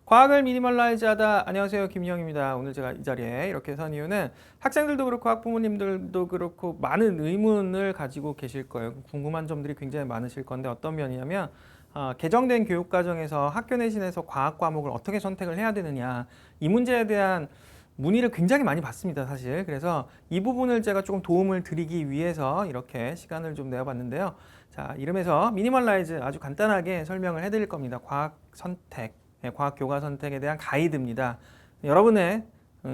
과학을 미니멀라이즈하다. 안녕하세요, 김희영입니다. 오늘 제가 이 자리에 이렇게 선 이유는 학생들도 그렇고 학부모님들도 그렇고 많은 의문을 가지고 계실 거예요. 궁금한 점들이 굉장히 많으실 건데 어떤 면이냐면 개정된 교육과정에서 학교 내신에서 과학 과목을 어떻게 선택을 해야 되느냐, 이 문제에 대한 문의를 굉장히 많이 받습니다, 사실. 그래서 이 부분을 제가 조금 도움을 드리기 위해서 이렇게 시간을 좀 내어봤는데요. 자, 이름에서 미니멀라이즈 아주 간단하게 설명을 해드릴 겁니다. 과학 선택, 과학 교과 선택에 대한 가이드입니다. 여러분의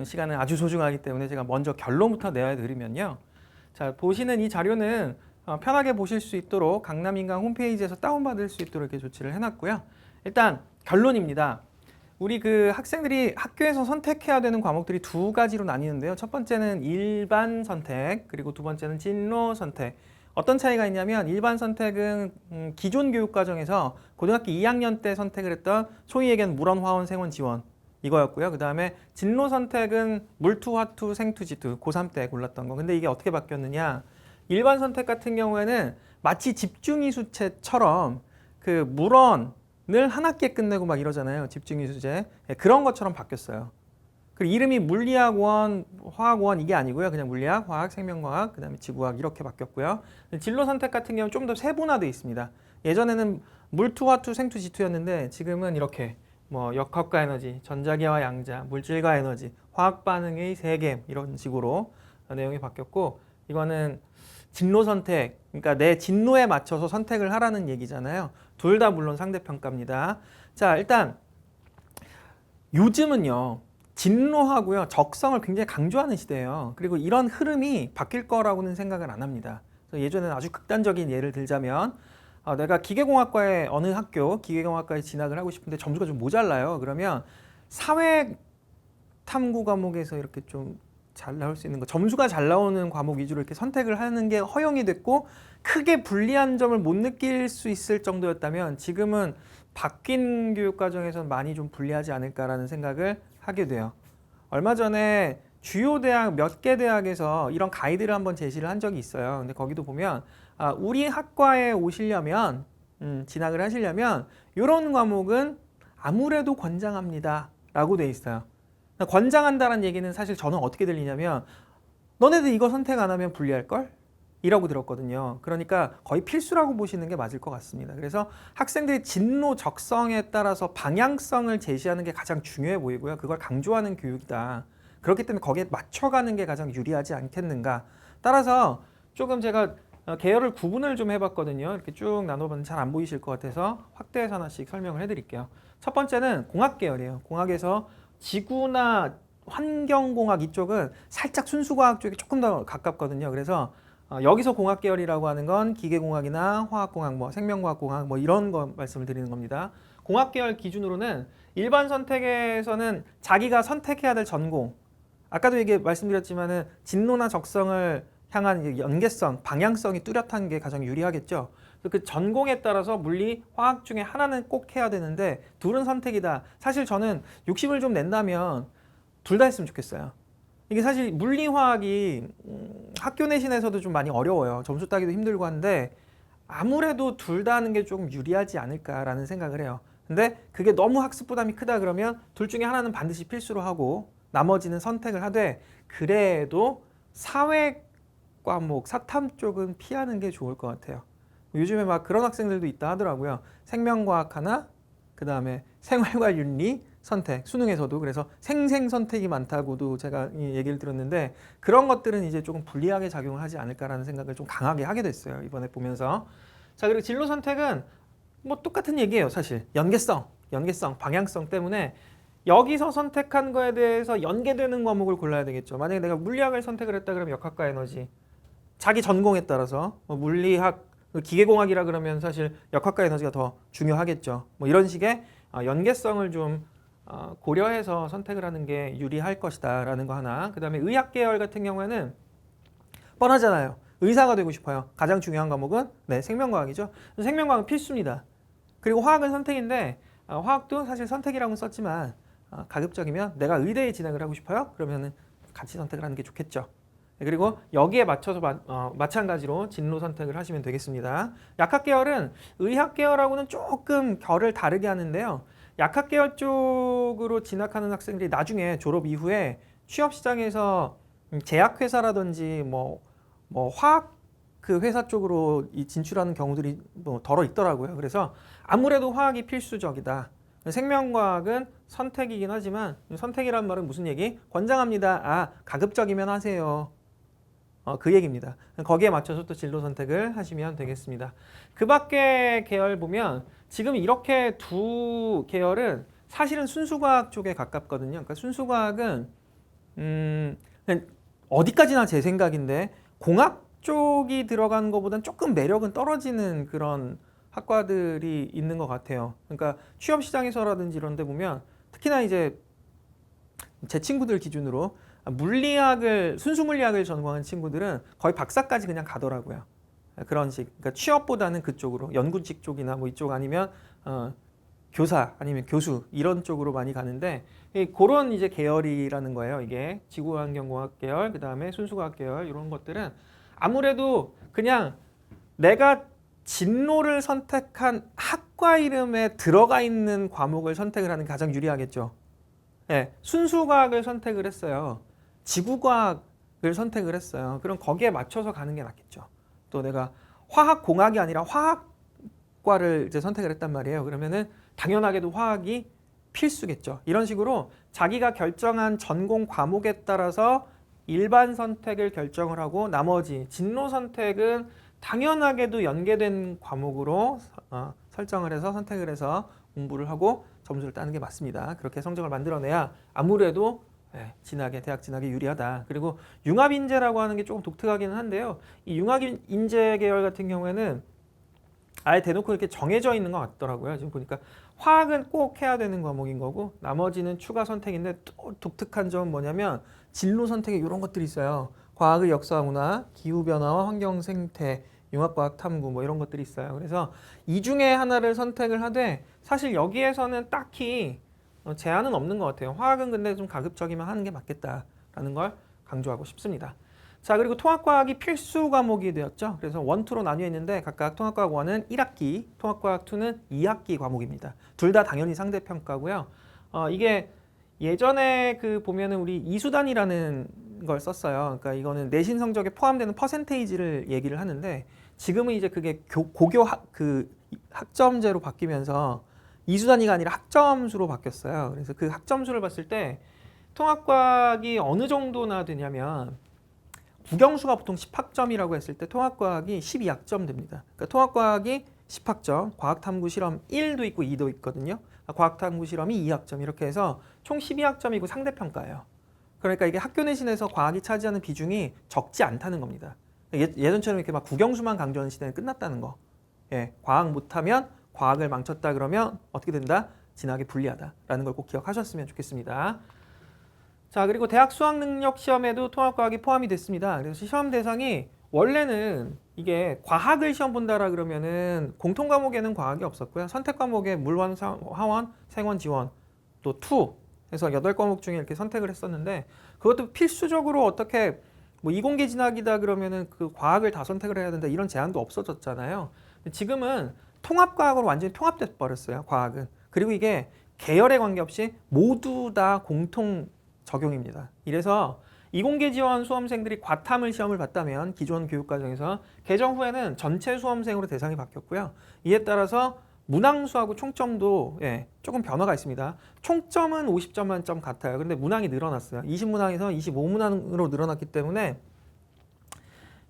시간은 아주 소중하기 때문에 제가 먼저 결론부터 내어드리면요. 자, 보시는 이 자료는 편하게 보실 수 있도록 강남인강 홈페이지에서 다운받을 수 있도록 이렇게 조치를 해놨고요. 일단 결론입니다. 우리 그 학생들이 학교에서 선택해야 되는 과목들이 두 가지로 나뉘는데요. 첫 번째는 일반 선택, 그리고 두 번째는 진로 선택. 어떤 차이가 있냐면 일반 선택은 기존 교육과정에서 고등학교 2학년 때 선택을 했던 소위 얘기하는 물원, 화원, 생원, 지원 이거였고요. 그 다음에 진로 선택은 물투, 화투, 생투, 지투 고3 때 골랐던 거. 근데 이게 어떻게 바뀌었느냐? 일반 선택 같은 경우에는 마치 집중이수채처럼 그 물원을 한 학기에 끝내고 막 이러잖아요. 집중이수제. 그런 것처럼 바뀌었어요. 그리고 이름이 물리학원, 화학원 이게 아니고요. 그냥 물리학, 화학, 생명과학, 그다음에 지구학 이렇게 바뀌었고요. 진로 선택 같은 경우는 좀 더 세분화되어 있습니다. 예전에는 물투, 화투, 생투, 지투였는데 지금은 이렇게 뭐 역학과 에너지, 전자기와 양자, 물질과 에너지, 화학 반응의 세계 이런 식으로 내용이 바뀌었고, 이거는 진로 선택, 그러니까 내 진로에 맞춰서 선택을 하라는 얘기잖아요. 둘 다 물론 상대평가입니다. 자, 일단 요즘은요. 진로하고요, 적성을 굉장히 강조하는 시대예요. 그리고 이런 흐름이 바뀔 거라고는 생각을 안 합니다. 예전에는 아주 극단적인 예를 들자면 내가 기계공학과에 어느 학교 기계공학과에 진학을 하고 싶은데 점수가 좀 모자라요. 그러면 사회 탐구 과목에서 이렇게 좀 잘 나올 수 있는 거, 점수가 잘 나오는 과목 위주로 이렇게 선택을 하는 게 허용이 됐고 크게 불리한 점을 못 느낄 수 있을 정도였다면 지금은 바뀐 교육과정에서는 많이 좀 불리하지 않을까라는 생각을 하게 돼요. 얼마 전에 주요 대학 몇 개 대학에서 이런 가이드를 한번 제시를 한 적이 있어요. 근데 거기도 보면 우리 학과에 오시려면 진학을 하시려면 이런 과목은 아무래도 권장합니다 라고 돼 있어요. 권장한다는 얘기는 사실 저는 어떻게 들리냐면 너네들 이거 선택 안 하면 불리할걸? 이라고 들었거든요. 그러니까 거의 필수라고 보시는 게 맞을 것 같습니다. 그래서 학생들의 진로 적성에 따라서 방향성을 제시하는 게 가장 중요해 보이고요. 그걸 강조하는 교육이다. 그렇기 때문에 거기에 맞춰가는 게 가장 유리하지 않겠는가. 따라서 조금 제가 계열을 구분을 좀 해봤거든요. 이렇게 쭉 나눠봤는데 잘 안 보이실 것 같아서 확대해서 하나씩 설명을 해드릴게요. 첫 번째는 공학 계열이에요. 공학에서 지구나 환경공학 이쪽은 살짝 순수과학 쪽에 조금 더 가깝거든요. 그래서 여기서 공학 계열이라고 하는 건 기계공학이나 화학공학, 뭐 생명과학공학 뭐 이런 거 말씀을 드리는 겁니다. 공학 계열 기준으로는 일반 선택에서는 자기가 선택해야 될 전공, 아까도 얘기 말씀드렸지만은 진로나 적성을 향한 연계성, 방향성이 뚜렷한 게 가장 유리하겠죠. 그 전공에 따라서 물리, 화학 중에 하나는 꼭 해야 되는데 둘은 선택이다. 사실 저는 60을 좀 낸다면 둘 다 했으면 좋겠어요. 이게 사실 물리화학이 학교 내신에서도 좀 많이 어려워요. 점수 따기도 힘들고 한데 아무래도 둘 다 하는 게 조금 유리하지 않을까라는 생각을 해요. 근데 그게 너무 학습 부담이 크다 그러면 둘 중에 하나는 반드시 필수로 하고 나머지는 선택을 하되, 그래도 사회 과목, 사탐 쪽은 피하는 게 좋을 것 같아요. 요즘에 막 그런 학생들도 있다 하더라고요. 생명과학 하나, 그 다음에 생활과 윤리 선택, 수능에서도. 그래서 생생 선택이 많다고도 제가 얘기를 들었는데 그런 것들은 이제 조금 불리하게 작용을 하지 않을까라는 생각을 좀 강하게 하게 됐어요. 이번에 보면서. 자, 그리고 진로 선택은 뭐 똑같은 얘기예요. 사실 연계성, 방향성 때문에 여기서 선택한 거에 대해서 연계되는 과목을 골라야 되겠죠. 만약에 내가 물리학을 선택을 했다 그러면 역학과 에너지, 자기 전공에 따라서 뭐 물리학, 기계공학이라 그러면 사실 역학과 에너지가 더 중요하겠죠. 뭐 이런 식의 연계성을 좀 고려해서 선택을 하는 게 유리할 것이다 라는 거 하나. 그 다음에 의학 계열 같은 경우에는 뻔하잖아요. 의사가 되고 싶어요. 가장 중요한 과목은 생명과학이죠. 생명과학은 필수입니다. 그리고 화학은 선택인데 화학도 사실 선택이라고 썼지만 가급적이면 내가 의대에 진학을 하고 싶어요. 그러면은 같이 선택을 하는 게 좋겠죠. 그리고 여기에 맞춰서 마찬가지로 진로 선택을 하시면 되겠습니다. 약학 계열은 의학 계열하고는 조금 결을 다르게 하는데요. 약학 계열 쪽으로 진학하는 학생들이 나중에 졸업 이후에 취업 시장에서 제약회사라든지 뭐 화학 그 회사 쪽으로 이 진출하는 경우들이 뭐 덜어 있더라고요. 그래서 아무래도 화학이 필수적이다. 생명과학은 선택이긴 하지만 선택이란 말은 무슨 얘기? 권장합니다. 아, 가급적이면 하세요. 그 얘기입니다. 거기에 맞춰서 또 진로 선택을 하시면 되겠습니다. 그 밖에 계열 보면 지금 이렇게 두 계열은 사실은 순수과학 쪽에 가깝거든요. 그러니까 순수과학은 그냥 어디까지나 제 생각인데 공학 쪽이 들어간 것보다는 조금 매력은 떨어지는 그런 학과들이 있는 것 같아요. 그러니까 취업 시장에서라든지 이런 데 보면 특히나 이제 제 친구들 기준으로 물리학을 순수 물리학을 전공한 친구들은 거의 박사까지 그냥 가더라고요. 그런 식. 그러니까 취업보다는 그쪽으로 연구직 쪽이나 뭐 이쪽 아니면 교사 아니면 교수 이런 쪽으로 많이 가는데 그런 이제 계열이라는 거예요. 이게 지구환경공학 계열, 그다음에 순수과학 계열 이런 것들은 아무래도 그냥 내가 진로를 선택한 학과 이름에 들어가 있는 과목을 선택을 하는 게 가장 유리하겠죠. 예, 순수과학을 선택을 했어요. 지구과학을 선택을 했어요. 그럼 거기에 맞춰서 가는 게 낫겠죠. 또 내가 화학공학이 아니라 화학과를 이제 선택을 했단 말이에요. 그러면은 당연하게도 화학이 필수겠죠. 이런 식으로 자기가 결정한 전공 과목에 따라서 일반 선택을 결정을 하고 나머지 진로 선택은 당연하게도 연계된 과목으로 설정을 해서 선택을 해서 공부를 하고 점수를 따는 게 맞습니다. 그렇게 성적을 만들어내야 아무래도 대학 진학에 유리하다. 그리고 융합인재라고 하는 게 조금 독특하기는 한데요. 이 융합인재 계열 같은 경우에는 아예 대놓고 이렇게 정해져 있는 것 같더라고요. 지금 보니까 화학은 꼭 해야 되는 과목인 거고 나머지는 추가 선택인데 또 독특한 점은 뭐냐면 진로 선택에 이런 것들이 있어요. 과학의 역사 문화, 기후변화와 환경생태, 융합과학 탐구 뭐 이런 것들이 있어요. 그래서 이 중에 하나를 선택을 하되 사실 여기에서는 딱히 제한은 없는 것 같아요. 화학은 근데 좀 가급적이면 하는 게 맞겠다라는 걸 강조하고 싶습니다. 자, 그리고 통합과학이 필수 과목이 되었죠. 그래서 1, 2로 나뉘어 있는데 각각 통합과학 1은 1학기, 통합과학 2는 2학기 과목입니다. 둘 다 당연히 상대평가고요. 이게 예전에 그 보면은 우리 이수단이라는 걸 썼어요. 그러니까 이거는 내신 성적에 포함되는 퍼센테이지를 얘기를 하는데 지금은 이제 그게 고교 학점제로 바뀌면서 이수단위가 아니라 학점수로 바뀌었어요. 그래서 그 학점수를 봤을 때 통합과학이 어느 정도나 되냐면 국영수가 보통 10학점이라고 했을 때 통합과학이 12학점 됩니다. 그러니까 통합과학이 10학점, 과학탐구 실험 1도 있고 2도 있거든요. 과학탐구 실험이 2학점 이렇게 해서 총 12학점이고 상대평가예요. 그러니까 이게 학교 내신에서 과학이 차지하는 비중이 적지 않다는 겁니다. 예전처럼 이렇게 막 국영수만 강조하는 시대는 끝났다는 거. 예, 과학 못하면 과학을 망쳤다 그러면 어떻게 된다? 진학에 불리하다라는 걸 꼭 기억하셨으면 좋겠습니다. 자, 그리고 대학 수학 능력 시험에도 통합과학이 포함이 됐습니다. 그래서 시험 대상이 원래는 이게 과학을 시험 본다라 그러면은 공통 과목에는 과학이 없었고요. 선택 과목에 물원, 하원, 생원, 지원, 또 투 해서 8과목 중에 이렇게 선택을 했었는데 그것도 필수적으로 어떻게 뭐 이공계 진학이다 그러면은 그 과학을 다 선택을 해야 된다 이런 제한도 없어졌잖아요. 지금은 통합과학으로 완전히 통합돼 버렸어요. 과학은. 그리고 이게 계열에 관계없이 모두 다 공통 적용입니다. 이래서 이공계 지원 수험생들이 과탐을 시험을 봤다면 기존 교육과정에서 개정 후에는 전체 수험생으로 대상이 바뀌었고요. 이에 따라서 문항수하고 총점도 조금 변화가 있습니다. 총점은 50점 만점 같아요. 그런데 문항이 늘어났어요. 20문항에서 25문항으로 늘어났기 때문에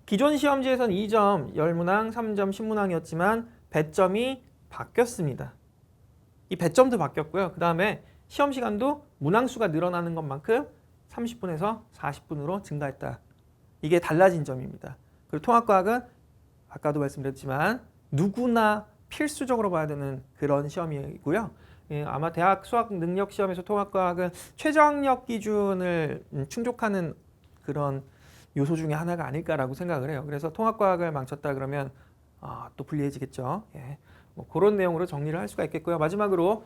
기존 시험지에서는 2점, 10문항, 3점, 10문항이었지만 배점이 바뀌었습니다. 이 배점도 바뀌었고요. 그 다음에 시험 시간도 문항수가 늘어나는 것만큼 30분에서 40분으로 증가했다. 이게 달라진 점입니다. 그리고 통합과학은 아까도 말씀드렸지만 누구나 필수적으로 봐야 되는 그런 시험이고요. 아마 대학 수학 능력 시험에서 통합과학은 최저학력 기준을 충족하는 그런 요소 중에 하나가 아닐까라고 생각을 해요. 그래서 통합과학을 망쳤다 그러면 또 불리해지겠죠. 뭐 그런 내용으로 정리를 할 수가 있겠고요. 마지막으로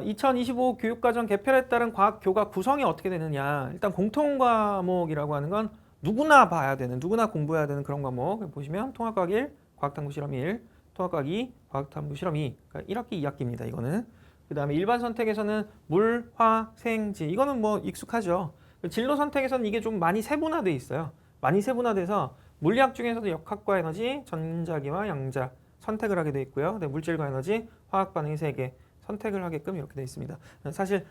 2025 교육과정 개편에 따른 과학교과 구성이 어떻게 되느냐. 일단 공통과목이라고 하는 건 누구나 봐야 되는, 누구나 공부해야 되는 그런 과목. 보시면 통합과학 1, 과학탐구 실험 1, 통합과학 2, 과학탐구 실험 2. 그러니까 1학기, 2학기입니다. 이거는. 그 그 다음에 일반 선택에서는 물, 화, 생, 지 이거는 뭐 익숙하죠. 진로 선택에서는 이게 좀 많이 세분화돼 있어요. 많이 세분화돼서 물리학 중에서도 역학과 에너지, 전자기와 양자 선택을 하게 돼 있고요. 네, 물질과 에너지, 화학 반응이 3개 선택을 하게끔 이렇게 돼 있습니다. 사실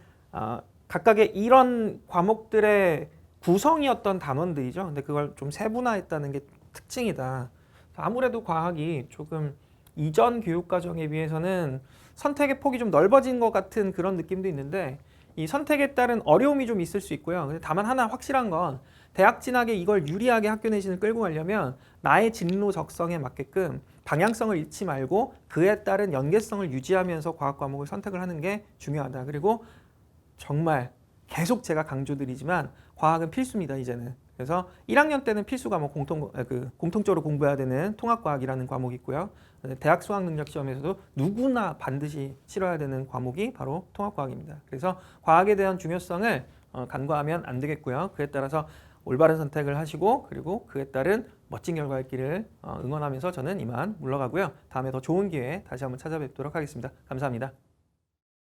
각각의 이런 과목들의 구성이었던 단원들이죠. 근데 그걸 좀 세분화했다는 게 특징이다. 아무래도 과학이 조금 이전 교육 과정에 비해서는 선택의 폭이 좀 넓어진 것 같은 그런 느낌도 있는데 이 선택에 따른 어려움이 좀 있을 수 있고요. 근데 다만 하나 확실한 건 대학 진학에 이걸 유리하게 학교 내신을 끌고 가려면 나의 진로 적성에 맞게끔 방향성을 잃지 말고 그에 따른 연계성을 유지하면서 과학 과목을 선택을 하는 게 중요하다. 그리고 정말 계속 제가 강조드리지만 과학은 필수입니다, 이제는. 그래서 1학년 때는 필수 과목 공통적으로 공부해야 되는 통합과학이라는 과목이 있고요. 대학 수학능력시험에서도 누구나 반드시 치러야 되는 과목이 바로 통합과학입니다. 그래서 과학에 대한 중요성을 간과하면 안 되겠고요. 그에 따라서 올바른 선택을 하시고 그리고 그에 따른 멋진 결과 있기를 응원하면서 저는 이만 물러가고요. 다음에 더 좋은 기회에 다시 한번 찾아뵙도록 하겠습니다. 감사합니다.